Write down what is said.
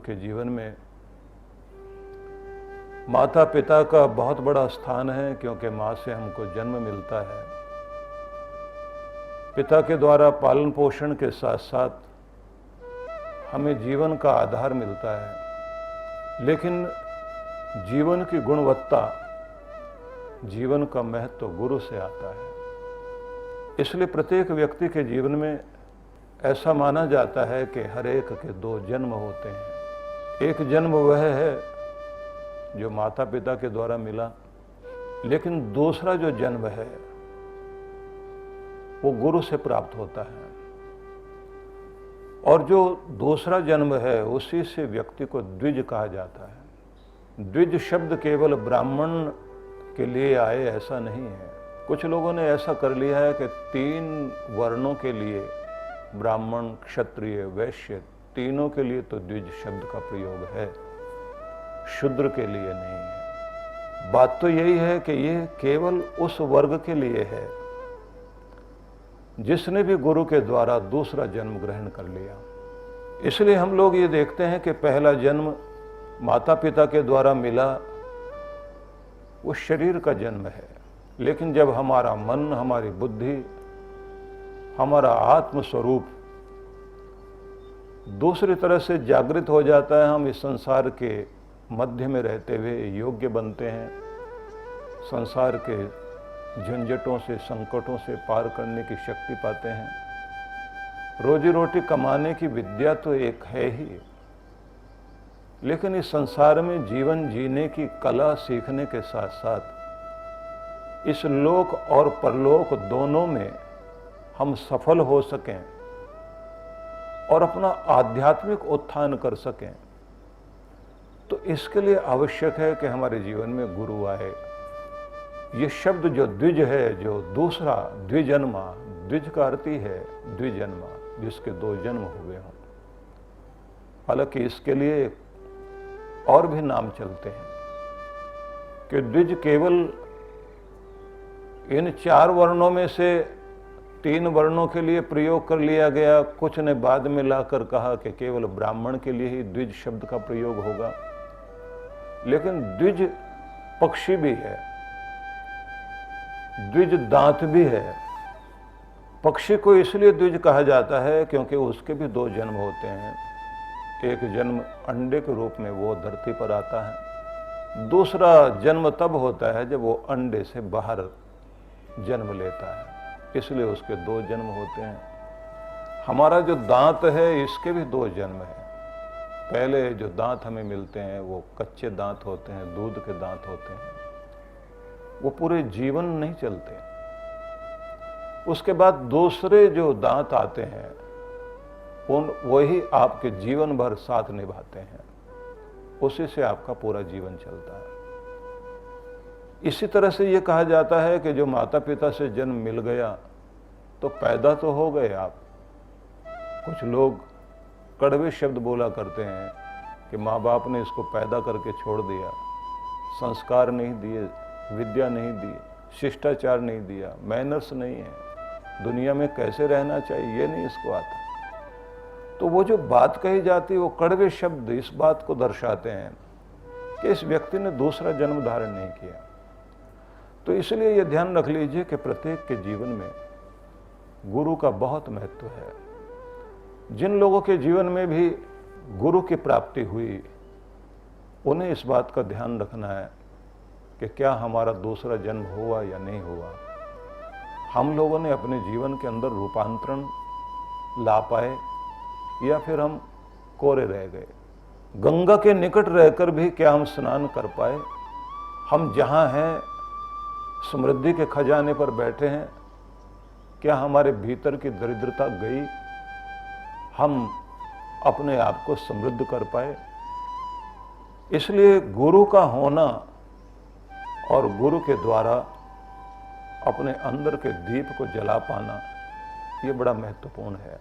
के जीवन में माता पिता का बहुत बड़ा स्थान है, क्योंकि माँ से हमको जन्म मिलता है। पिता के द्वारा पालन पोषण के साथ साथ हमें जीवन का आधार मिलता है, लेकिन जीवन की गुणवत्ता, जीवन का महत्व गुरु से आता है। इसलिए प्रत्येक व्यक्ति के जीवन में ऐसा माना जाता है कि हर एक के दो जन्म होते हैं। एक जन्म वह है जो माता पिता के द्वारा मिला, लेकिन दूसरा जो जन्म है वो गुरु से प्राप्त होता है। और जो दूसरा जन्म है उसी से व्यक्ति को द्विज कहा जाता है। द्विज शब्द केवल ब्राह्मण के लिए आए ऐसा नहीं है। कुछ लोगों ने ऐसा कर लिया है कि 3 वर्णों के लिए, ब्राह्मण, क्षत्रिय, वैश्य, तीनों के लिए तो द्विज शब्द का प्रयोग है, शूद्र के लिए नहीं है। बात तो यही है कि ये केवल उस वर्ग के लिए है जिसने भी गुरु के द्वारा दूसरा जन्म ग्रहण कर लिया। इसलिए हम लोग ये देखते हैं कि पहला जन्म माता पिता के द्वारा मिला, वो शरीर का जन्म है। लेकिन जब हमारा मन, हमारी बुद्धि, हमारा आत्म स्वरूप दूसरी तरह से जागृत हो जाता है, हम इस संसार के मध्य में रहते हुए योग्य बनते हैं। संसार के झंझटों से, संकटों से पार करने की शक्ति पाते हैं। रोजी रोटी कमाने की विद्या तो एक है ही, लेकिन इस संसार में जीवन जीने की कला सीखने के साथ साथ इस लोक और परलोक दोनों में हम सफल हो सकें और अपना आध्यात्मिक उत्थान कर सकें, तो इसके लिए आवश्यक है कि हमारे जीवन में गुरु आए। ये शब्द जो द्विज है, जो दूसरा द्विजन्मा, द्विज का अर्थ ही है द्विजन्मा, जिसके 2 जन्म हुए हों। हालांकि इसके लिए और भी नाम चलते हैं कि द्विज केवल इन 4 वर्णों में से 3 वर्णों के लिए प्रयोग कर लिया गया। कुछ ने बाद में लाकर कहा कि केवल ब्राह्मण के लिए ही द्विज शब्द का प्रयोग होगा। लेकिन द्विज पक्षी भी है, द्विज दांत भी है। पक्षी को इसलिए द्विज कहा जाता है क्योंकि उसके भी 2 जन्म होते हैं। एक जन्म अंडे के रूप में वो धरती पर आता है, दूसरा जन्म तब होता है जब वो अंडे से बाहर जन्म लेता है। इसलिए उसके 2 जन्म होते हैं। हमारा जो दांत है इसके भी 2 जन्म हैं। पहले जो दांत हमें मिलते हैं वो कच्चे दांत होते हैं, दूध के दांत होते हैं, वो पूरे जीवन नहीं चलते। उसके बाद दूसरे जो दांत आते हैं वही आपके जीवन भर साथ निभाते हैं, उसी से आपका पूरा जीवन चलता है। इसी तरह से ये कहा जाता है कि जो माता पिता से जन्म मिल गया तो पैदा तो हो गए आप। कुछ लोग कड़वे शब्द बोला करते हैं कि माँ बाप ने इसको पैदा करके छोड़ दिया, संस्कार नहीं दिए, विद्या नहीं दी, शिष्टाचार नहीं दिया, मैनर्स नहीं है, दुनिया में कैसे रहना चाहिए ये नहीं इसको आता। तो वो जो बात कही जाती है वो कड़वे शब्द इस बात को दर्शाते हैं कि इस व्यक्ति ने दूसरा जन्म धारण नहीं किया। तो इसलिए ये ध्यान रख लीजिए कि प्रत्येक के जीवन में गुरु का बहुत महत्व है। जिन लोगों के जीवन में भी गुरु की प्राप्ति हुई, उन्हें इस बात का ध्यान रखना है कि क्या हमारा दूसरा जन्म हुआ या नहीं हुआ। हम लोगों ने अपने जीवन के अंदर रूपांतरण ला पाए या फिर हम कोरे रह गए। गंगा के निकट रहकर भी क्या हम स्नान कर पाए। हम जहाँ हैं समृद्धि के खजाने पर बैठे हैं, क्या हमारे भीतर की दरिद्रता गई, हम अपने आप को समृद्ध कर पाए। इसलिए गुरु का होना और गुरु के द्वारा अपने अंदर के दीप को जला पाना, ये बड़ा महत्वपूर्ण है।